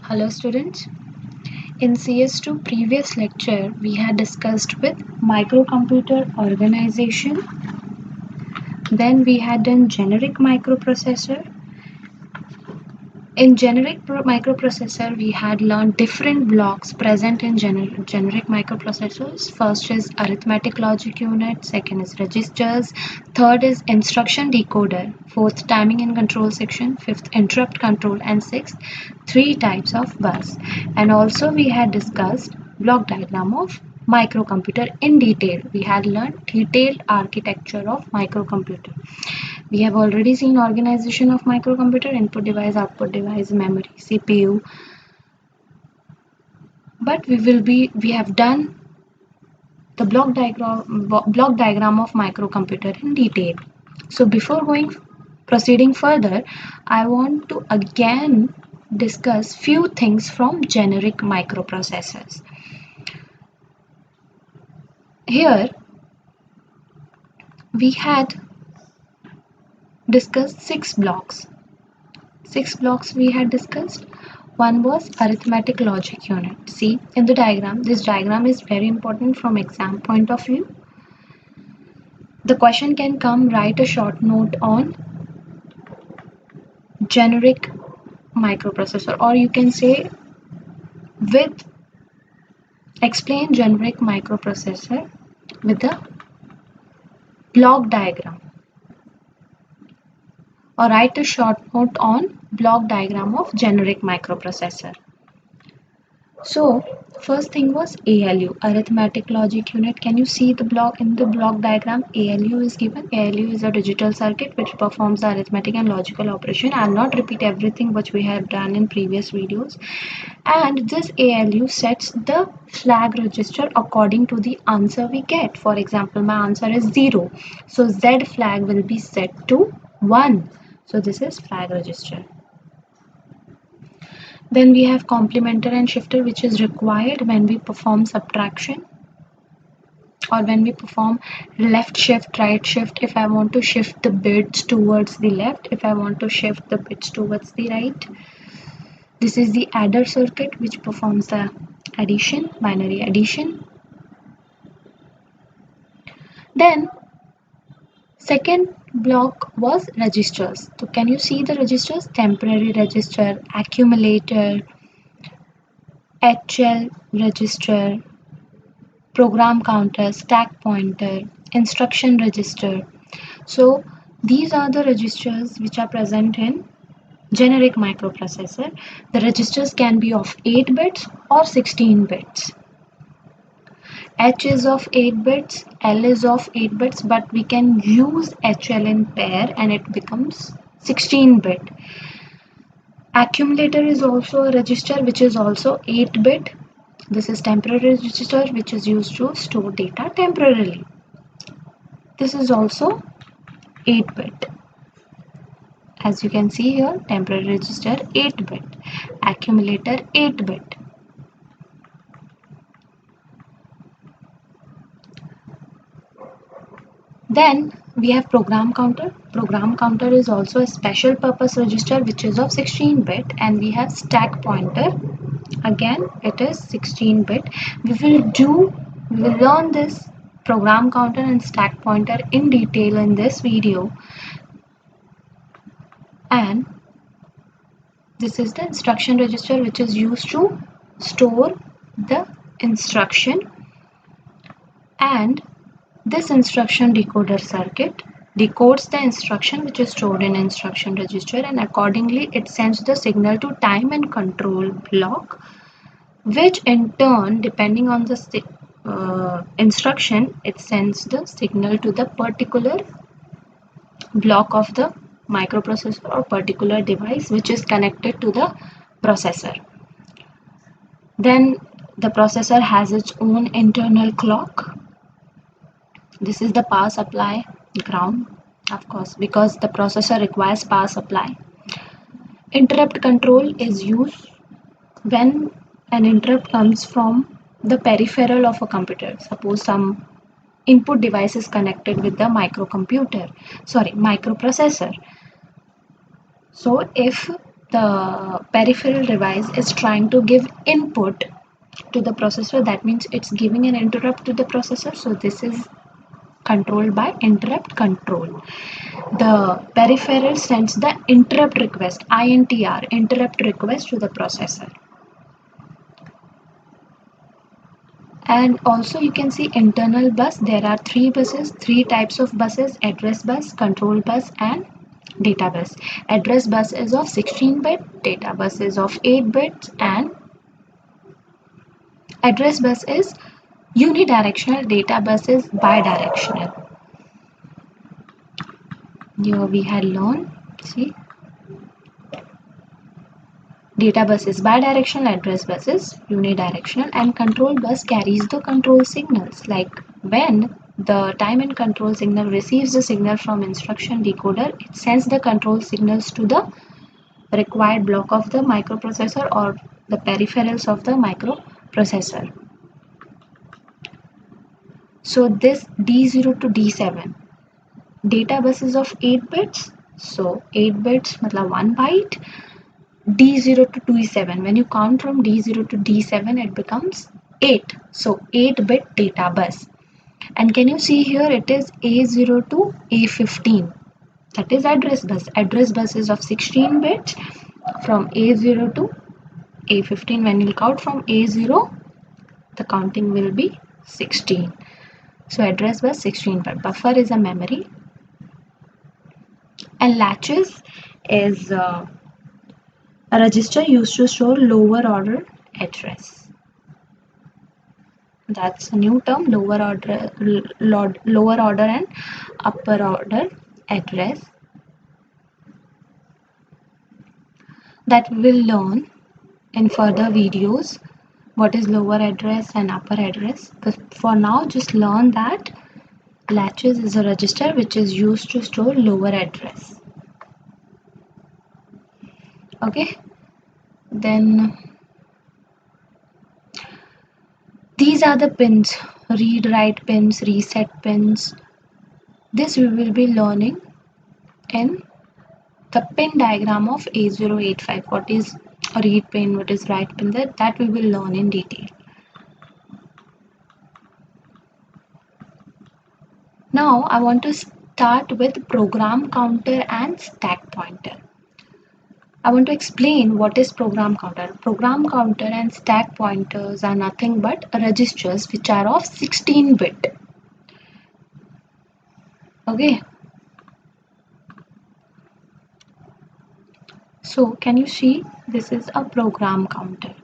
Hello students. In CS2 previous lecture we had discussed with microcomputer organization. Then we had done generic microprocessor. In generic microprocessor we had learned different blocks present in generic microprocessors. First is arithmetic logic unit, second is registers, third is instruction decoder, fourth timing and control section, fifth interrupt control, and sixth three types of bus. And also we had discussed block diagram of microcomputer in detail. We had learned detailed architecture of microcomputer. We have already seen organization of microcomputer: input device, output device, memory, CPU. But we have done the block diagram of microcomputer in detail. So before proceeding further, I want to again discuss few things from generic microprocessors. Here we had discussed six blocks. We had discussed. One was arithmetic logic unit. See in the diagram, this diagram is very important from exam point of view. The question can come: write a short note on generic microprocessor, or you can say with explain generic microprocessor with the block diagram, or write a short note on block diagram of generic microprocessor. So first thing was ALU, arithmetic logic unit. Can you see the block in the block diagram? ALU is given. ALU is a digital circuit which performs the arithmetic and logical operation. I'll not repeat everything which we have done in previous videos. And this ALU sets the flag register according to the answer we get. For example, my answer is 0. So Z flag will be set to 1. So this is flag register. Then we have complementer and shifter, which is required when we perform subtraction or when we perform left shift, right shift. If I want to shift the bits towards the left, if I want to shift the bits towards the right. This is the adder circuit which performs the addition, binary addition. Then second block was registers. So can you see the registers? Temporary register, accumulator, HL register, program counter, stack pointer, instruction register. So these are the registers which are present in generic microprocessor. The registers can be of 8 bits or 16 bits. H is of 8 bits, L is of 8 bits, but we can use HL in pair and it becomes 16 bit. Accumulator is also a register which is also 8 bit. This is temporary register which is used to store data temporarily. This is also 8 bit. As you can see here, temporary register 8 bit, accumulator 8 bit. Then we have program counter. Program counter is also a special purpose register which is of 16 bit, and we have stack pointer. Again, it is 16 bit. We will learn this program counter and stack pointer in detail in this video. And this is the instruction register which is used to store the instruction, and this instruction decoder circuit decodes the instruction which is stored in instruction register, and accordingly it sends the signal to time and control block, which in turn, depending on the instruction, it sends the signal to the particular block of the microprocessor or particular device which is connected to the processor. Then the processor has its own internal clock. This is the power supply, ground, of course, because the processor requires power supply. Interrupt control is used when an interrupt comes from the peripheral of a computer. Suppose some input device is connected with the microprocessor. So if the peripheral device is trying to give input to the processor, that means it's giving an interrupt to the processor. So this is controlled by interrupt control. The peripheral sends the interrupt request, INTR, interrupt request to the processor. And also you can see internal bus. There are three types of buses: address bus, control bus, and data bus. Address bus is of 16-bit, data bus is of 8 bits, and address bus is unidirectional, data bus is bidirectional. Here we had learned, see, data bus is bidirectional, address bus is unidirectional, and control bus carries the control signals. Like when the time and control signal receives the signal from instruction decoder, it sends the control signals to the required block of the microprocessor or the peripherals of the microprocessor. So this D0 to D7, data bus is of 8 bits. So 8 bits मतलब 1 byte. D0 to D7, when you count from D0 to D7, it becomes 8. So 8-bit data bus. And can you see here, it is A0 to A15. That is address bus. Address bus is of 16 bits from A0 to A15. When you count from A0, the counting will be 16. So address bus 16 bit. Buffer is a memory. And latches is a register used to store lower order address. That's a new term, lower order and upper order address, that we will learn in further videos what is lower address and upper address. But for now, just learn that latches is a register which is used to store lower address. Okay, then these are the pins: read write pins, reset pins. This we will be learning in the pin diagram of 8085. What is a read pin, what is write pin, that we will learn in detail. Now I want to start with program counter and stack pointer. I want to explain what is program counter. Program counter and stack pointers are nothing but registers which are of 16-bit. Okay. So can you see, this is a program counter.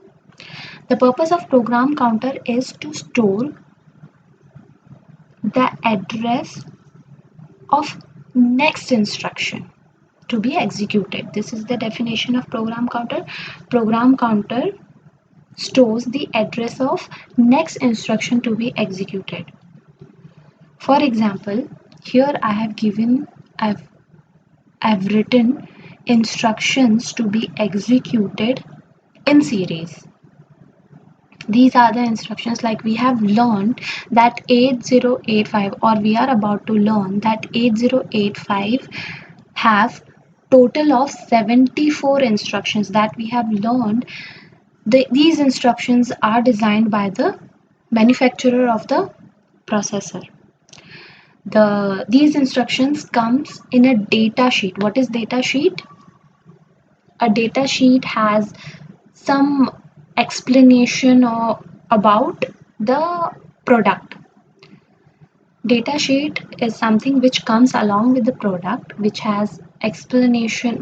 The purpose of program counter is to store the address of next instruction to be executed. This is the definition of program counter. Program counter stores the address of next instruction to be executed. For example, here I've written instructions to be executed in series. These are the instructions, like we have learned that 8085, or we are about to learn that 8085 have total of 74 instructions that we have learned. These instructions are designed by the manufacturer of the processor. These instructions comes in a data sheet. What is data sheet? A data sheet has some explanation about the product. Data sheet is something which comes along with the product, which has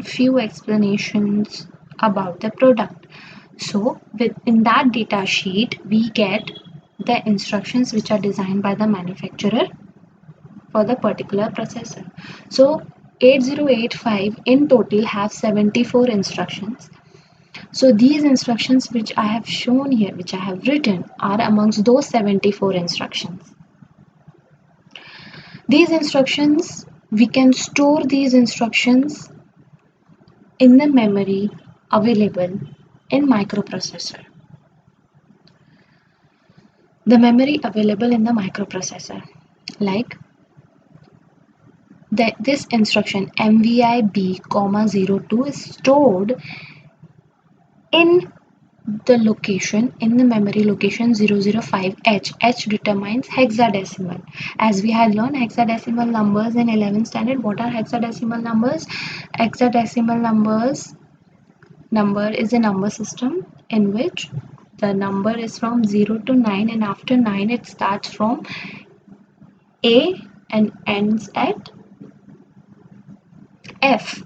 few explanations about the product. So in that data sheet, we get the instructions which are designed by the manufacturer for the particular processor. So 8085 in total have 74 instructions. So these instructions which I have shown here, which I have written, are amongst those 74 instructions. These instructions, we can store these instructions in the memory available in microprocessor. The memory available in the microprocessor, like this instruction MVI B, 02 is stored in the location, in the memory location 005H. H determines hexadecimal. As we had learned hexadecimal numbers in 11th standard, what are hexadecimal numbers? Hexadecimal number is a number system in which the number is from 0 to 9, and after 9 it starts from A and ends at F.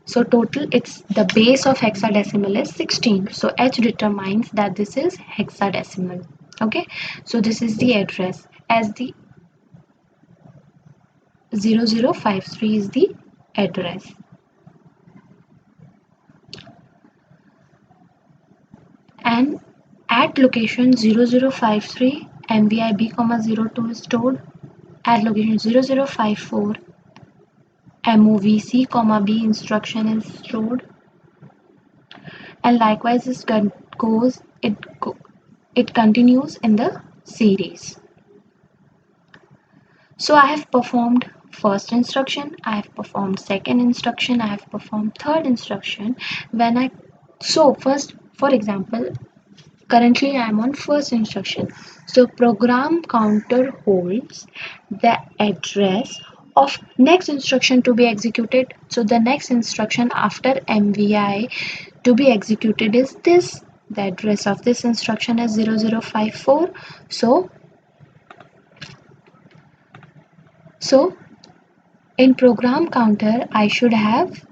So total, it's the base of hexadecimal is 16. So H determines that this is hexadecimal. Okay, so this is the address, as the 0053 is the address. And at location 0053, MVI B,02 is stored. At location 0054, MOVC, B instruction is stored. And likewise it continues in the series. So I have performed first instruction, I have performed second instruction, I have performed third instruction. First, for example, currently I am on first instruction. So program counter holds the address of next instruction to be executed. So the next instruction after MVI to be executed is this. The address of this instruction is 0054. So in program counter I should have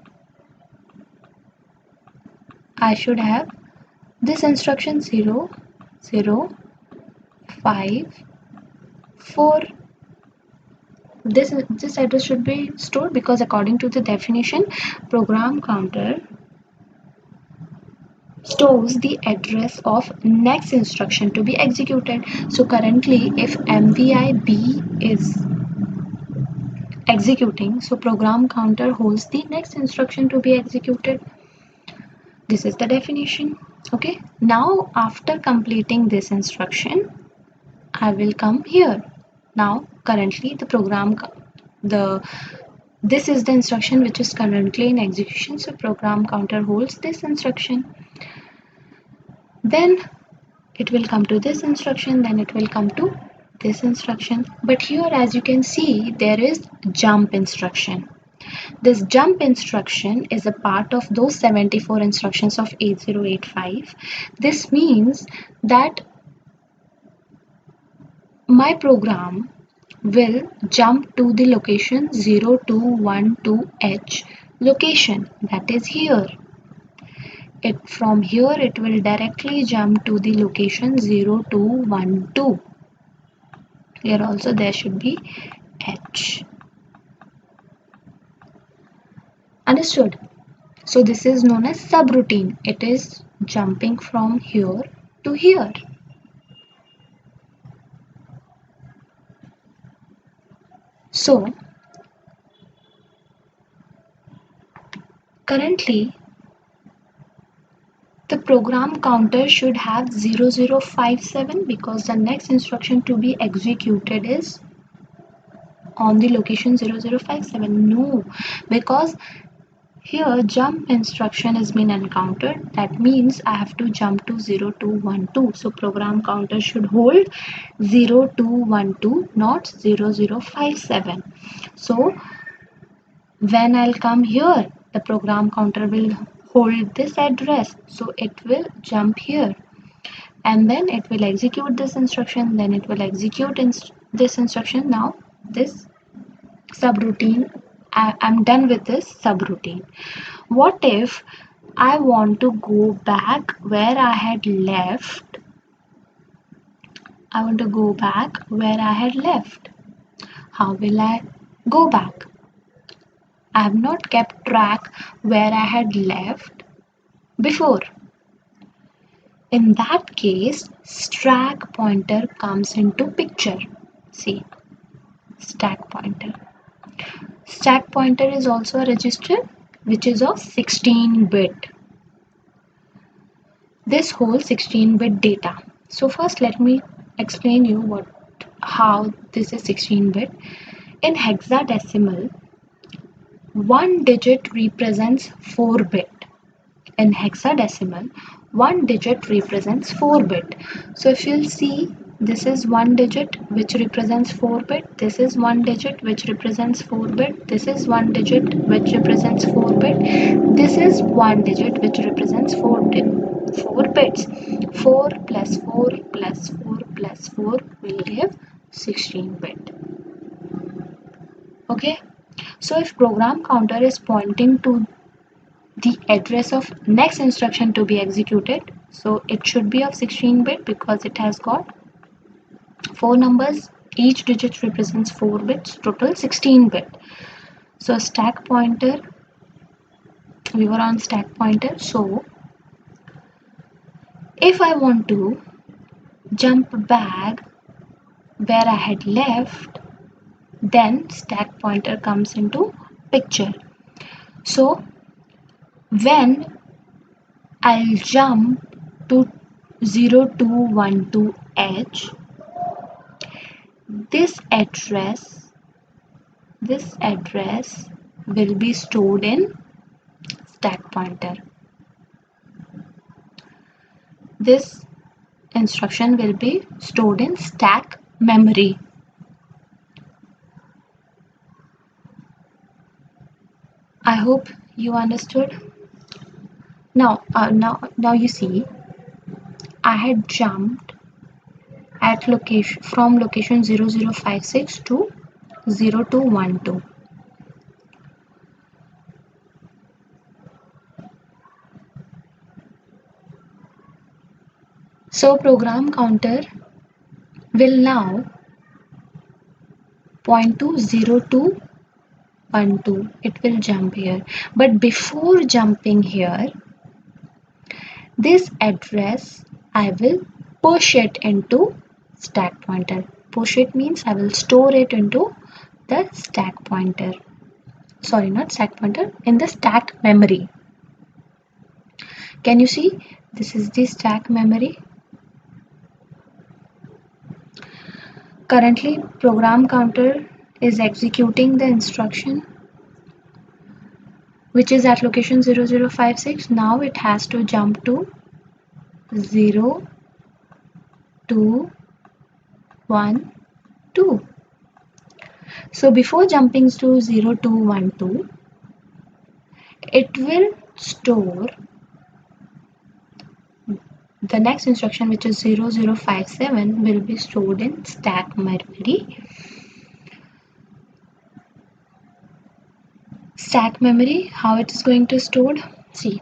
this instruction 0054. This address should be stored because according to the definition, program counter stores the address of next instruction to be executed. So currently if MVIB is executing, so program counter holds the next instruction to be executed. This is the definition. Okay, now after completing this instruction I will come here. Now currently this is the instruction which is currently in execution, so program counter holds this instruction. Then it will come to this instruction, then it will come to this instruction. But here, as you can see, there is jump instruction. This jump instruction is a part of those 74 instructions of 8085. This means that my program will jump to the location 0212H location, that is here. From here it will directly jump to the location 0212. Here also there should be H. Understood? So this is known as subroutine. It is jumping from here to here. So currently the program counter should have 0057 because the next instruction to be executed is on the location 0057. No, because here jump instruction has been encountered. That means I have to jump to 0212. So program counter should hold 0212, not 0057. So when I'll come here, the program counter will hold this address. So it will jump here. And then it will execute this instruction. Then it will execute this instruction. Now this subroutine, I'm done with this subroutine. What if I want to go back where I had left? I want to go back where I had left. How will I go back? I have not kept track where I had left before. In that case, stack pointer comes into picture. See, stack pointer. Stack pointer is also a register which is of 16-bit. This holds 16-bit data. So first let me explain you how this is 16-bit. In hexadecimal, one digit represents 4 bit. in hexadecimal, one digit represents 4 bit. So if you'll see, this is one digit which represents 4 bit, this is one digit which represents 4 bit, this is one digit which represents 4 bit, this is one digit which represents 4 bits. 4 plus 4 plus 4 plus 4 will give 16 bit. Okay, so if program counter is pointing to the address of next instruction to be executed, so it should be of 16 bit because it has got 4 numbers, each digit represents 4 bits, total 16 bit. So stack pointer, we were on stack pointer, so if I want to jump back where I had left, then stack pointer comes into picture. So when I'll jump to 0212H, this address will be stored in stack pointer. This instruction will be stored in stack memory. I hope you understood. Now you see, I had jumped at location from location 0056 to 0212. So program counter will now point to 0212. It will jump here. But before jumping here, this address I will push it into stack pointer. Push it means I will store it into the stack pointer. Sorry, not stack pointer, in the stack memory. Can you see? This is the stack memory. Currently, program counter is executing the instruction which is at location 0056. Now it has to jump to 0, 2, 1, 2. So before jumping to 0, 2, 1, 2, it will store the next instruction, which is 0057, will be stored in stack memory. Stack memory, how it is going to stored? See,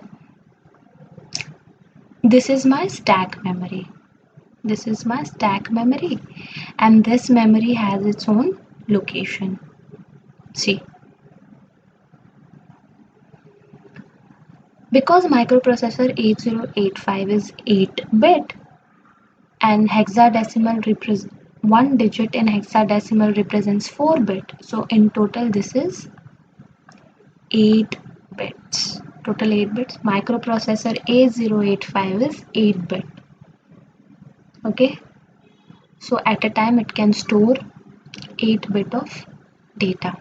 this is my stack memory. This is my stack memory, and this memory has its own location. See, because microprocessor 8085 is 8-bit and hexadecimal one digit in hexadecimal represents 4-bit, so in total this is 8 bits. Total 8 bits. Microprocessor A085 is 8-bit. Okay, so at a time it can store 8-bit of data.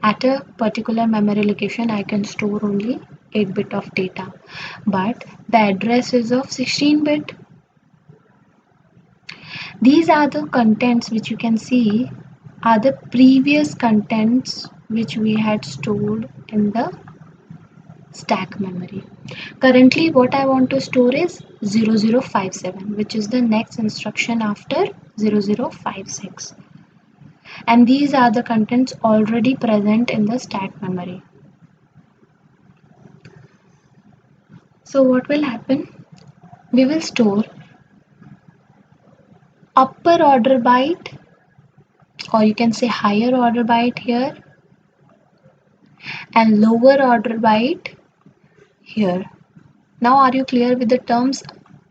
At a particular memory location I can store only 8-bit of data, but the address is of 16-bit. These are the contents which you can see are the previous contents which we had stored in the stack memory. Currently what I want to store is 0057, which is the next instruction after 0056. And these are the contents already present in the stack memory. So what will happen? We will store upper order byte, or you can say higher order byte here, and lower order byte here. Now are you clear with the terms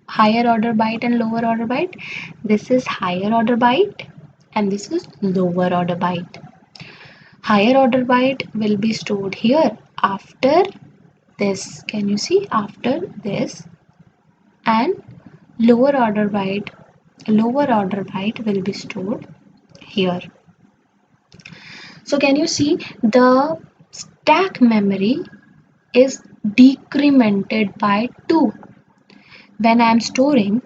higher order byte and lower order byte? This is higher order byte and this is lower order byte. Higher order byte will be stored here after this. Can you see? After this. And lower order byte will be stored here. So can you see the stack memory is decremented by 2. When I am storing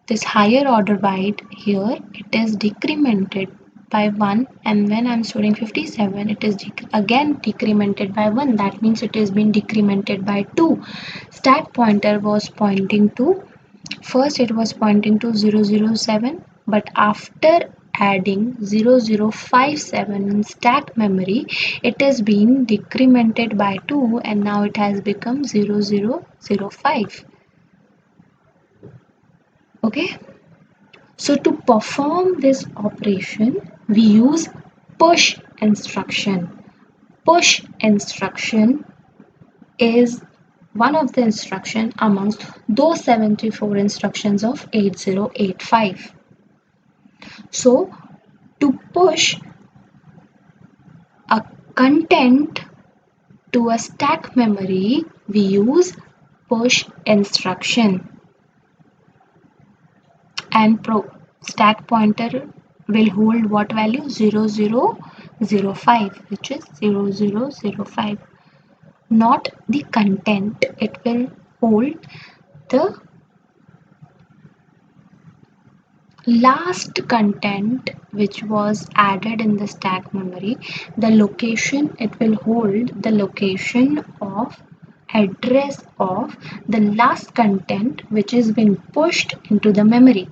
this higher order byte here, it is decremented by 1, and when I am storing 57, it is again decremented by 1. That means it has been decremented by 2. Stack pointer was pointing to, first it was pointing to 007, but after adding 0057 in stack memory, it has been decremented by 2 and now it has become 0005. Okay, so to perform this operation, we use push instruction. Push instruction is one of the instruction amongst those 74 instructions of 8085. So to push a content to a stack memory, we use push instruction, and stack pointer will hold what value? 0005, which is 0005, not the content. It will hold the last content which was added in the stack memory. The location, it will hold the location of address of the last content which has been pushed into the memory.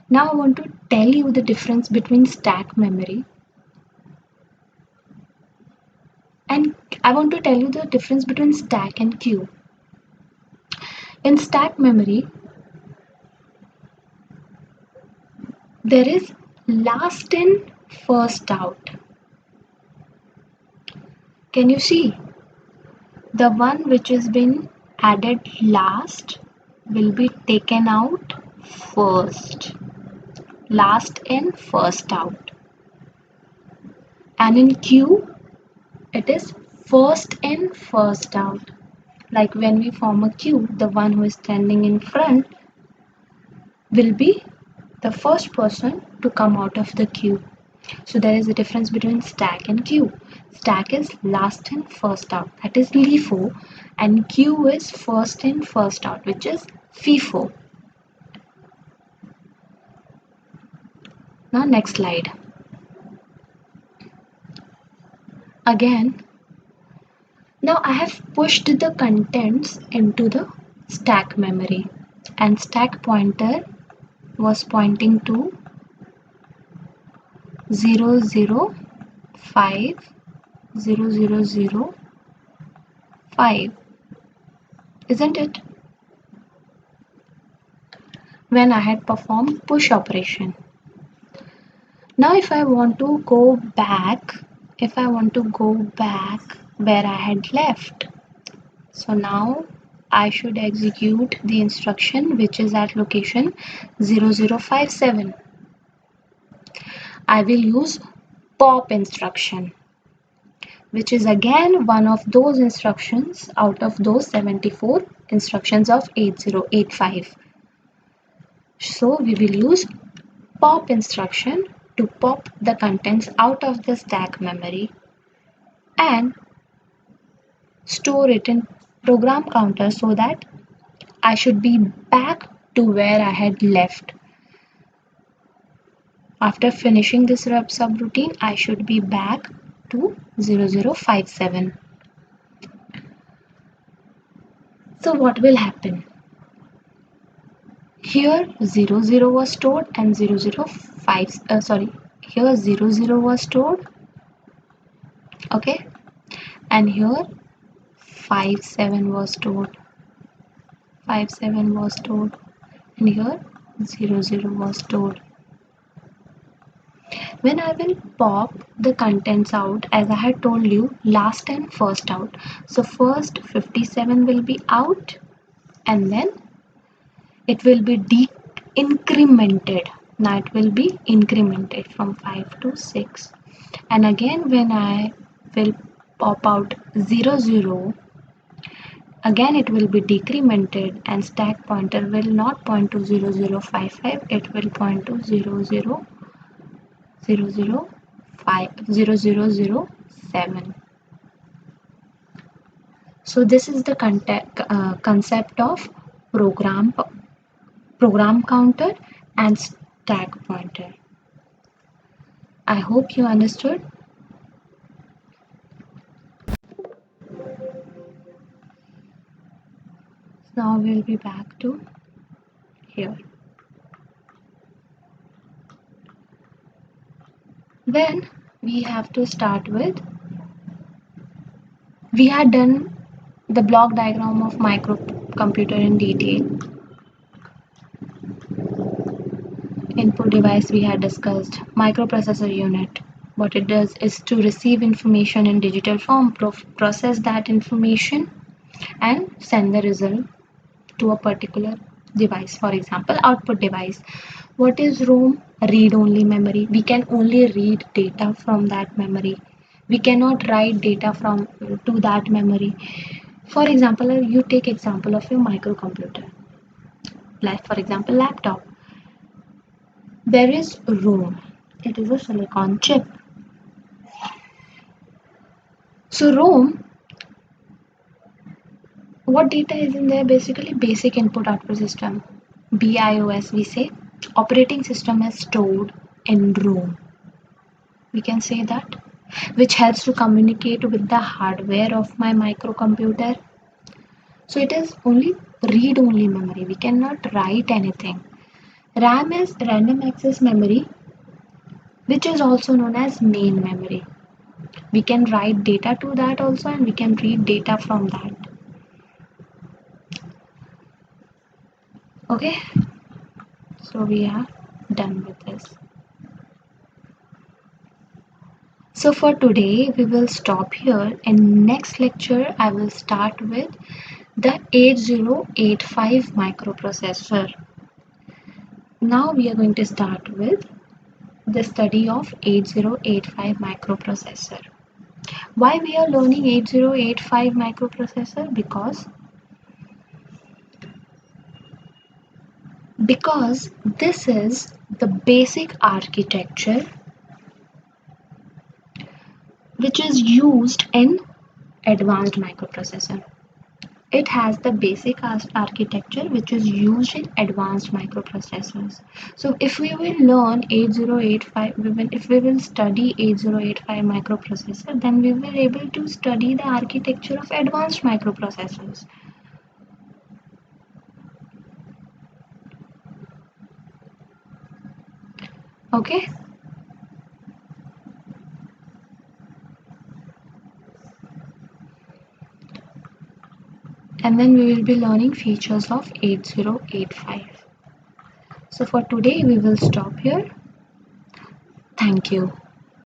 Now I want to tell you the difference between stack memory and I want to tell you the difference between stack and queue. In stack memory, there is last in, first out. Can you see? The one which has been added last will be taken out first. Last in, first out. And in queue, it is first in, first out. Like when we form a queue, the one who is standing in front will be the first person to come out of the queue. So there is a difference between stack and queue. Stack is last in, first out, that is LIFO, and queue is first in, first out, which is FIFO. Now next slide. Again, now I have pushed the contents into the stack memory, and stack pointer was pointing to 005, 0005, isn't it? When I had performed push operation. Now if I want to go back, where I had left, so now I should execute the instruction which is at location 0057. I will use pop instruction, which is again one of those instructions out of those 74 instructions of 8085. So we will use pop instruction to pop the contents out of the stack memory and store it in program counter so that I should be back to where I had left. After finishing this subroutine, I should be back to 0057. So what will happen? Here 00 was stored and 005, here 00 was stored, okay, and here 57 was stored, 57 was stored, and here 00 was stored. When I will pop the contents out, as I had told you, last and first out. So first 57 will be out and then it will be incremented. Now it will be incremented from 5 to 6. And again when I will pop out 00, again it will be decremented and stack pointer will not point to 0055, it will point to 00007. So this is the concept of program program counter and stack pointer. I hope you understood. Now we'll be back to here. Then we have to start with, we had done the block diagram of microcomputer in detail. Input device we had discussed. Microprocessor unit. What it does is to receive information in digital form, process that information and send the result to a particular device. For example, output device. What is ROM? Read-only memory. We can only read data from that memory. We cannot write data from to that memory. For example, you take example of your microcomputer. Like for example, laptop. There is ROM. It is a silicon chip. So ROM, what data is in there? Basically, basic input output system. BIOS we say. Operating system is stored in ROM. We can say that, which helps to communicate with the hardware of my microcomputer. So it is only read-only memory. We cannot write anything. RAM is random access memory, which is also known as main memory. We can write data to that also, and we can read data from that. Okay, so we are done with this. So for today we will stop here. In next lecture I will start with the 8085 microprocessor. Now we are going to start with the study of 8085 microprocessor. Why we are learning 8085 microprocessor? Because this is the basic architecture which is used in advanced microprocessor. It has the basic architecture which is used in advanced microprocessors. So if we will learn 8085, if we will study 8085 microprocessor, then we will able to study the architecture of advanced microprocessors. Okay. And then we will be learning features of 8085. So for today we will stop here. Thank you.